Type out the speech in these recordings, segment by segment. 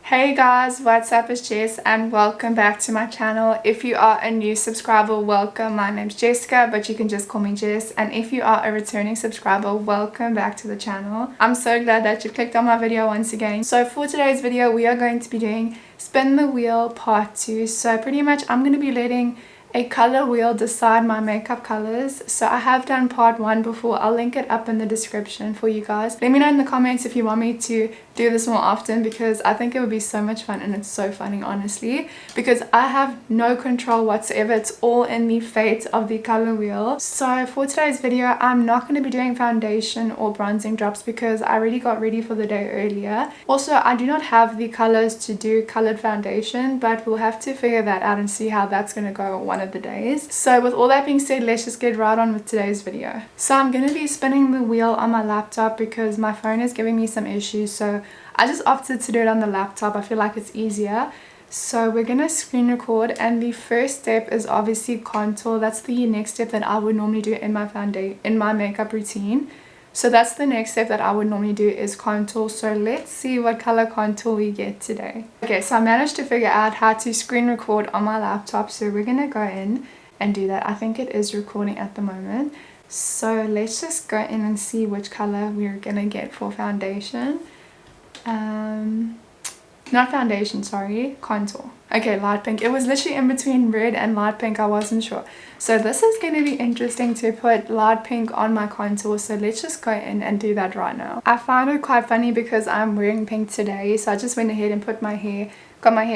Hey guys, what's up? It's Jess and welcome back to my channel. If you are a new subscriber, welcome. My name's Jessica, but you can just call me Jess. And if you are a returning subscriber, welcome back to the channel. I'm so glad that you clicked on my video once again. So for today's video, we are going to be doing Spin the Wheel Part 2. So pretty much I'm going to be letting a color wheel decide my makeup colors. So I have done part 1 before. I'll link it up in the description for you guys. Let me know in the comments if you want me to do this more often, because I think it would be so much fun and it's so funny, honestly, because I have no control whatsoever. It's all in the fate of the color wheel. So for today's video, I'm not going to be doing foundation or bronzing drops because I already got ready for the day earlier. Also, I do not have the colors to do colored foundation, but we'll have to figure that out and see how that's going to go one of the days. So with all that being said, let's just get right on with today's video. So I'm going to be spinning the wheel on my laptop because my phone is giving me some issues, so I just opted to do it on the laptop. I feel like it's easier. So we're going to screen record, and the first step is obviously contour. That's the next step that I would normally do in my makeup routine. So that's the next step that I would normally do, is contour. So let's see what color contour we get today. Okay, so I managed to figure out how to screen record on my laptop, so we're gonna go in and do that. I think it is recording at the moment. So let's just go in and see which color we're gonna get for foundation. Not foundation, sorry, contour. Okay, light pink. It was literally in between red and light pink. I wasn't sure. So this is going to be interesting to put light pink on my contour. So let's just go in and do that right now. I find it quite funny because I'm wearing pink today. So I just went ahead and got my hair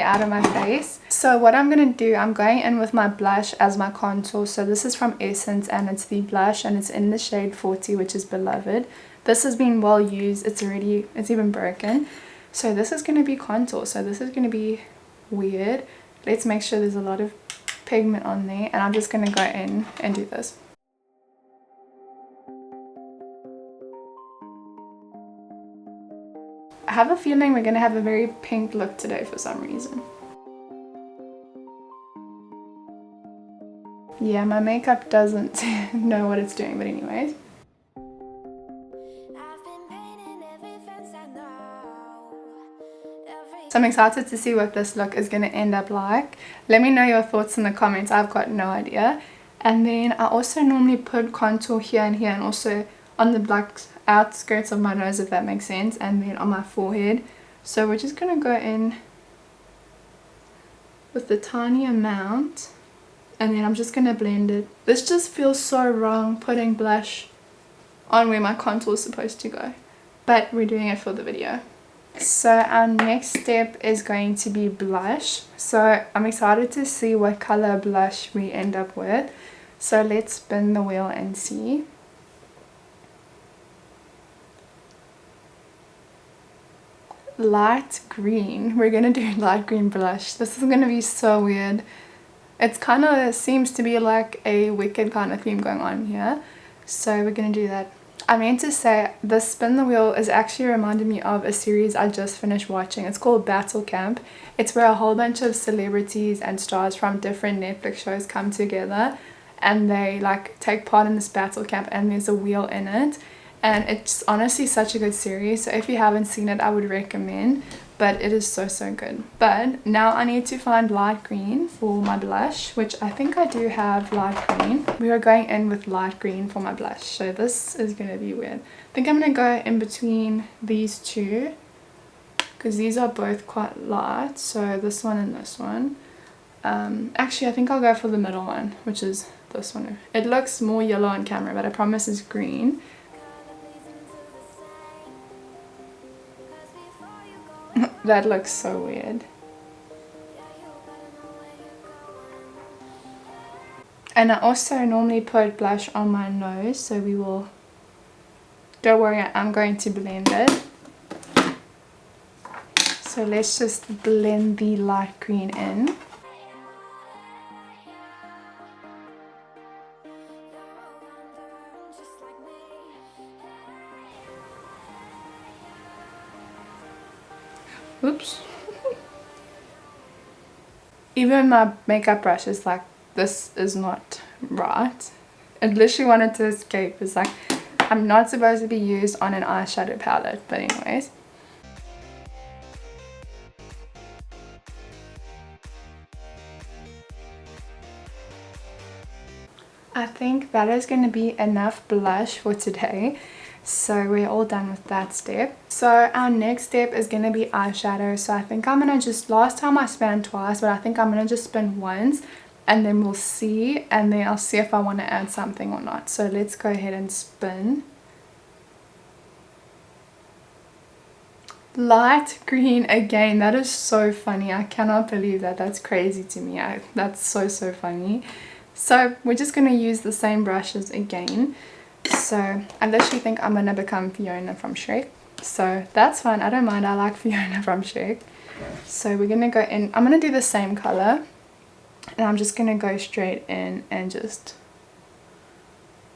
out of my face. So what I'm going to do, I'm going in with my blush as my contour. So this is from Essence and it's the blush and it's in the shade 40, which is Beloved. This has been well used. It's even broken. So this is going to be contour. So this is going to be weird. Let's make sure there's a lot of pigment on there, and I'm just going to go in and do this. I have a feeling we're going to have a very pink look today for some reason. Yeah, my makeup doesn't know what it's doing, but anyways. So I'm excited to see what this look is going to end up like. Let me know your thoughts in the comments. I've got no idea. And then I also normally put contour here and here, and also on the black outskirts of my nose, if that makes sense, and then on my forehead. So we're just going to go in with the tiny amount, and then I'm just going to blend it. This just feels so wrong, putting blush on where my contour is supposed to go, but we're doing it for the video. So our next step is going to be blush. So I'm excited to see what color blush we end up with. So let's spin the wheel and see. Light green. We're going to do light green blush. This is going to be so weird. It's kind of seems to be like a Wicked kind of theme going on here. So we're going to do that. I meant to say, the Spin the Wheel is actually reminded me of a series I just finished watching. It's called Battle Camp. It's where a whole bunch of celebrities and stars from different Netflix shows come together and they like take part in this battle camp, and there's a wheel in it. And it's honestly such a good series. So if you haven't seen it, I would recommend. But it is so good. But now I need to find light green for my blush, which I think I do have light green. We are going in with light green for my blush, so this is going to be weird. I think I'm going to go in between these two because these are both quite light, so this one and this one. Actually, I think I'll go for the middle one, which is this one. It looks more yellow on camera, but I promise it's green. That looks so weird. And I also normally put blush on my nose, so we will... Don't worry, I'm going to blend it. So let's just blend the light green in. Oops. Even my makeup brush is like, this is not right. It literally wanted to escape. It's like, I'm not supposed to be used on an eyeshadow palette, but anyways. I think that is going to be enough blush for today. So we're all done with that step. So our next step is going to be eyeshadow. So I think I'm going to just, last time I spun twice, but I think I'm going to just spin once and then we'll see, and then I'll see if I want to add something or not. So let's go ahead and spin. Light green again. That is so funny. I cannot believe that. That's crazy to me. That's so funny. So we're just going to use the same brushes again. So I literally think I'm going to become Fiona from Shrek. So that's fine. I don't mind. I like Fiona from Shrek. So we're going to go in. I'm going to do the same color. And I'm just going to go straight in and just...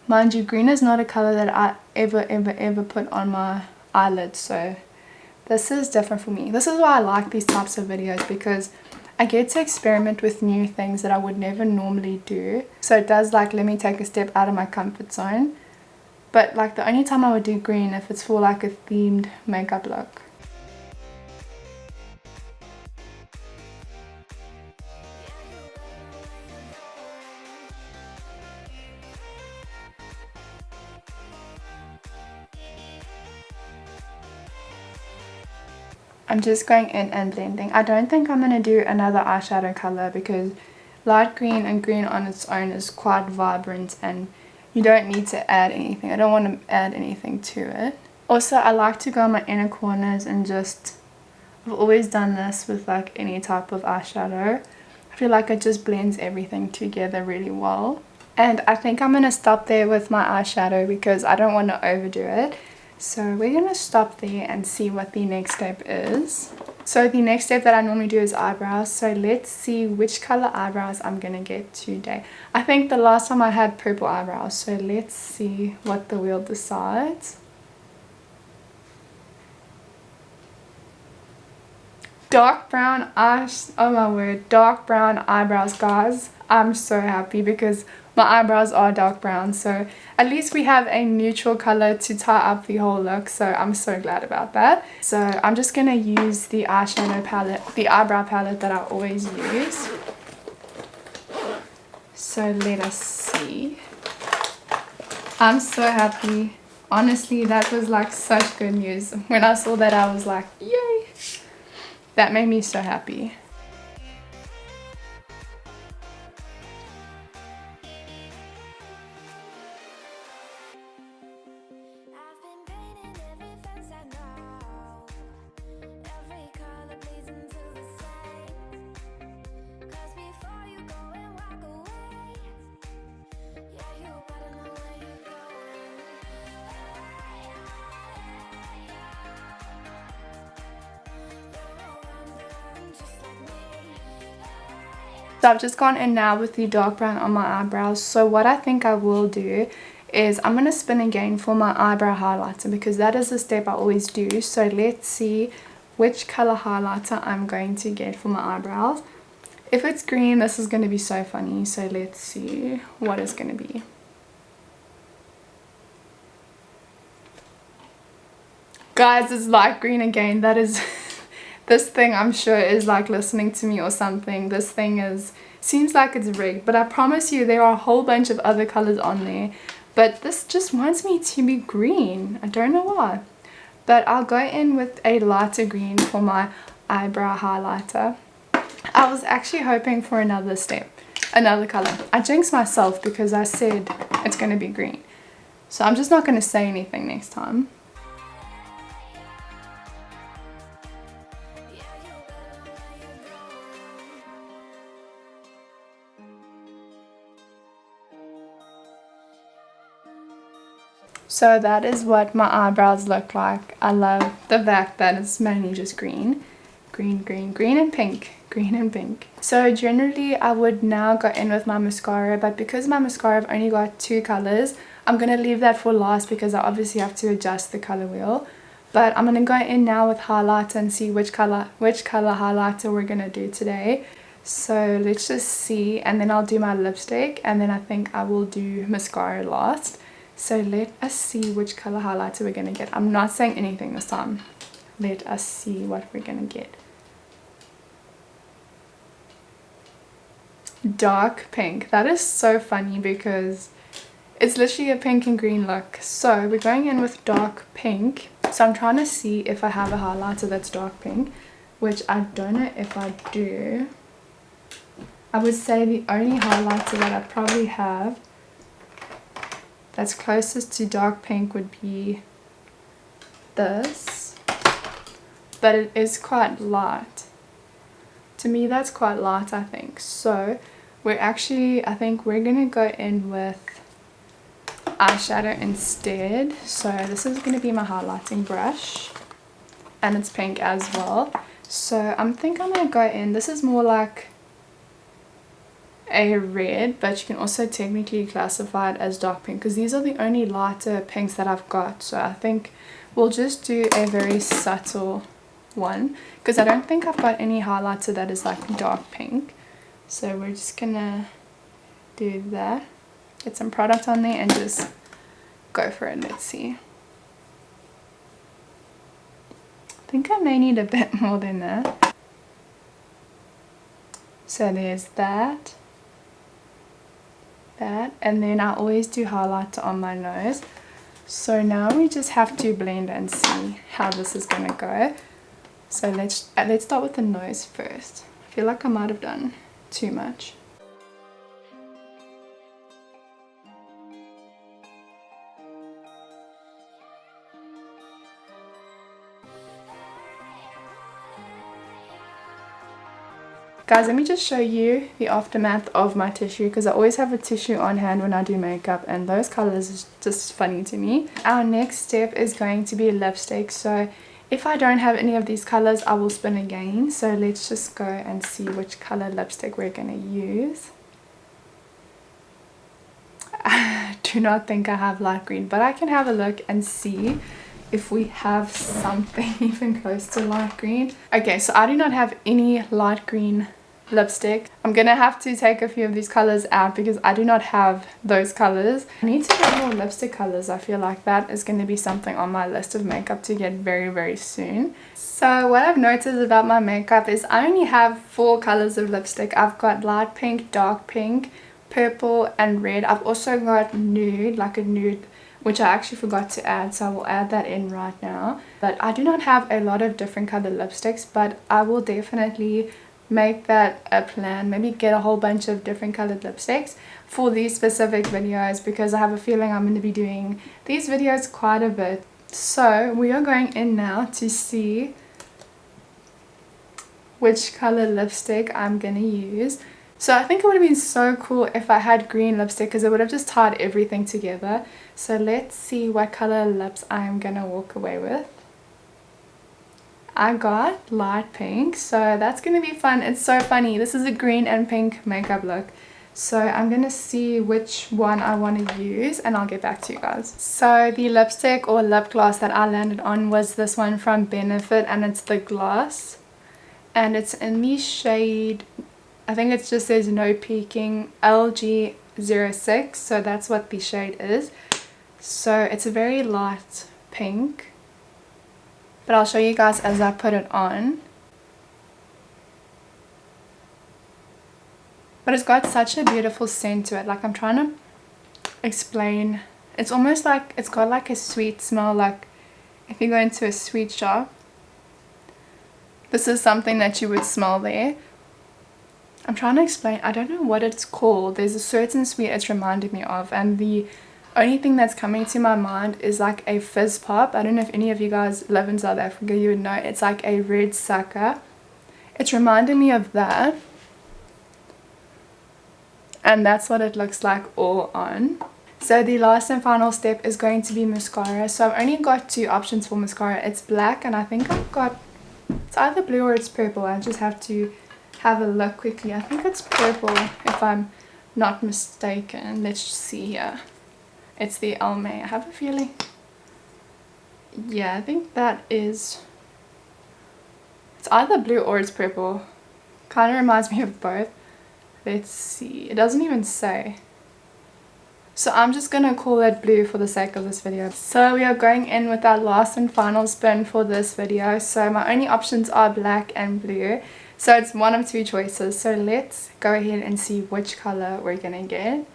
Mind you, green is not a color that I ever put on my eyelids. So this is different for me. This is why I like these types of videos, because I get to experiment with new things that I would never normally do. So it does like let me take a step out of my comfort zone. But like the only time I would do green if it's for like a themed makeup look. I'm just going in and blending. I don't think I'm going to do another eyeshadow color because light green and green on its own is quite vibrant and you don't need to add anything. I don't want to add anything to it. Also, I like to go on my inner corners and just... I've always done this with like any type of eyeshadow. I feel like it just blends everything together really well. And I think I'm going to stop there with my eyeshadow because I don't want to overdo it. So we're going to stop there and see what the next step is. So the next step that I normally do is eyebrows. So let's see which color eyebrows I'm going to get today. I think the last time I had purple eyebrows. So let's see what the wheel decides. Dark brown eyes. Oh my word. Dark brown eyebrows, guys. I'm so happy because my eyebrows are dark brown, so at least we have a neutral color to tie up the whole look, so I'm so glad about that. So I'm just going to use the eyeshadow palette, the eyebrow palette that I always use. So let us see. I'm so happy. Honestly, that was like such good news. When I saw that, I was like, yay! That made me so happy. So I've just gone in now with the dark brown on my eyebrows. So what I think I will do is I'm going to spin again for my eyebrow highlighter because that is the step I always do. So let's see which color highlighter I'm going to get for my eyebrows. If it's green, this is going to be so funny. So let's see what it's going to be. Guys, it's light green again. That is... This thing I'm sure is like listening to me or something. This thing seems like it's rigged, but I promise you there are a whole bunch of other colors on there. But this just wants me to be green. I don't know why. But I'll go in with a lighter green for my eyebrow highlighter. I was actually hoping for another step, another color. I jinxed myself because I said it's going to be green. So I'm just not going to say anything next time. So that is what my eyebrows look like. I love the fact that it's mainly just green. Green, green, green and pink. Green and pink. So generally I would now go in with my mascara, but because my mascara I've only got 2 colors, I'm going to leave that for last because I obviously have to adjust the color wheel. But I'm going to go in now with highlighter and see which color highlighter we're going to do today. So let's just see, and then I'll do my lipstick, and then I think I will do mascara last. So let us see which color highlighter we're going to get. I'm not saying anything this time. Let us see what we're going to get. Dark pink. That is so funny because it's literally a pink and green look. So we're going in with dark pink. So I'm trying to see if I have a highlighter that's dark pink, which I don't know if I do. I would say the only highlighter that I probably have that's closest to dark pink would be this, but it is quite light. To me that's quite light, I think. So I think we're gonna go in with eyeshadow instead. So this is gonna be my highlighting brush, and it's pink as well. So I'm gonna go in, this is more like a red, but you can also technically classify it as dark pink because these are the only lighter pinks that I've got. So I think we'll just do a very subtle one because I don't think I've got any highlighter that is like dark pink. So we're just gonna do that, get some product on there and just go for it. Let's see. I think I may need a bit more than that. So there's that, and then I always do highlighter on my nose. So now we just have to blend and see how this is gonna go. So let's start with the nose first. I feel like I might have done too much. Guys, let me just show you the aftermath of my tissue because I always have a tissue on hand when I do makeup, and those colors is just funny to me. Our next step is going to be lipstick. So if I don't have any of these colors, I will spin again. So let's just go and see which color lipstick we're going to use. I do not think I have light green, but I can have a look and see if we have something even close to light green. Okay, so I do not have any light green lipstick. I'm gonna have to take a few of these colors out because I do not have those colors. I need to get more lipstick colors. I feel like that is going to be something on my list of makeup to get very, very soon. So what I've noticed about my makeup is I only have 4 colors of lipstick. I've got light pink, dark pink, purple and red. I've also got nude, like a nude, which I actually forgot to add, so I will add that in right now. But I do not have a lot of different colored lipsticks, but I will definitely make that a plan, maybe get a whole bunch of different colored lipsticks for these specific videos because I have a feeling I'm going to be doing these videos quite a bit. So we are going in now to see which color lipstick I'm going to use. So I think it would have been so cool if I had green lipstick because it would have just tied everything together. So let's see what color lips I'm going to walk away with. I got light pink, so that's going to be fun. It's so funny. This is a green and pink makeup look. So I'm going to see which one I want to use and I'll get back to you guys. So the lipstick or lip gloss that I landed on was this one from Benefit, and it's the gloss. And it's in the shade, I think it just says no peeking, LG06. So that's what the shade is. So it's a very light pink. But I'll show you guys as I put it on. But it's got such a beautiful scent to it. Like, I'm trying to explain. It's almost like it's got like a sweet smell. Like if you go into a sweet shop, this is something that you would smell there. I'm trying to explain. I don't know what it's called. There's a certain sweet it's reminded me of. And the only thing that's coming to my mind is like a fizz pop. I don't know if any of you guys live in South Africa, you would know. It's like a red sucker. It's reminding me of that. And that's what it looks like all on. So the last and final step is going to be mascara. So I've only got 2 options for mascara. It's black and I think I've got, it's either blue or it's purple. I just have to have a look quickly. I think it's purple if I'm not mistaken. Let's see here. It's the Almay. I have a feeling. Yeah, I think that is, it's either blue or it's purple. Kind of reminds me of both. Let's see. It doesn't even say. So I'm just gonna call it blue for the sake of this video. So we are going in with our last and final spin for this video. So my only options are black and blue. So it's one of two choices. So let's go ahead and see which color we're gonna get.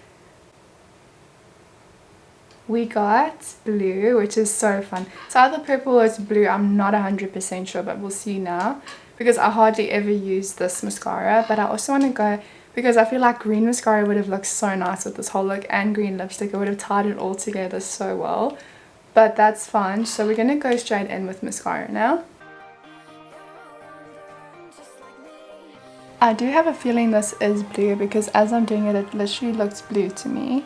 We got blue, which is so fun. So either purple or it's blue, I'm not 100% sure, but we'll see now. Because I hardly ever use this mascara, but I also want to go, because I feel like green mascara would have looked so nice with this whole look, and green lipstick, it would have tied it all together so well. But that's fine, so we're going to go straight in with mascara now. I do have a feeling this is blue, because as I'm doing it, it literally looks blue to me.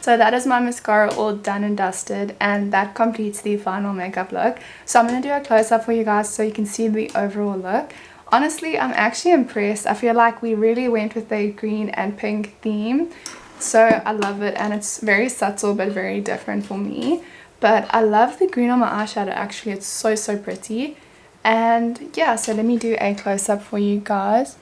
So that is my mascara all done and dusted, and that completes the final makeup look. So I'm going to do a close-up for you guys so you can see the overall look. Honestly, I'm actually impressed. I feel like we really went with the green and pink theme. So I love it, and it's very subtle but very different for me. But I love the green on my eyeshadow actually. It's so pretty. And yeah, so let me do a close-up for you guys.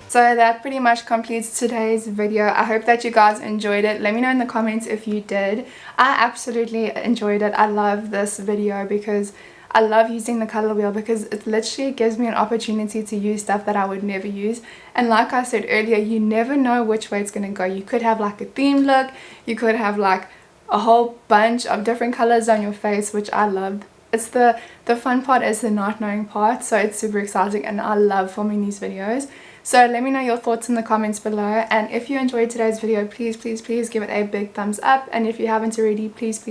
So that pretty much completes today's video. I hope that you guys enjoyed it. Let me know in the comments if you did. I absolutely enjoyed it. I love this video because I love using the color wheel, because it literally gives me an opportunity to use stuff that I would never use. And like I said earlier, you never know which way it's going to go. You could have like a themed look. You could have like a whole bunch of different colors on your face, which I loved. It's the fun part is the not knowing part, so it's super exciting, and I love filming these videos. So let me know your thoughts in the comments below, and if you enjoyed today's video, please give it a big thumbs up, and if you haven't already, please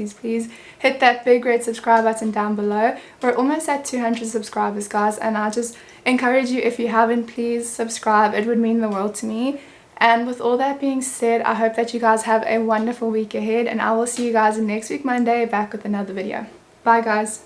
hit that big red subscribe button down below. We're almost at 200 subscribers, guys, and I just encourage you, if you haven't, please subscribe. It would mean the world to me. And with all that being said, I hope that you guys have a wonderful week ahead, and I will see you guys next week Monday back with another video. Bye guys.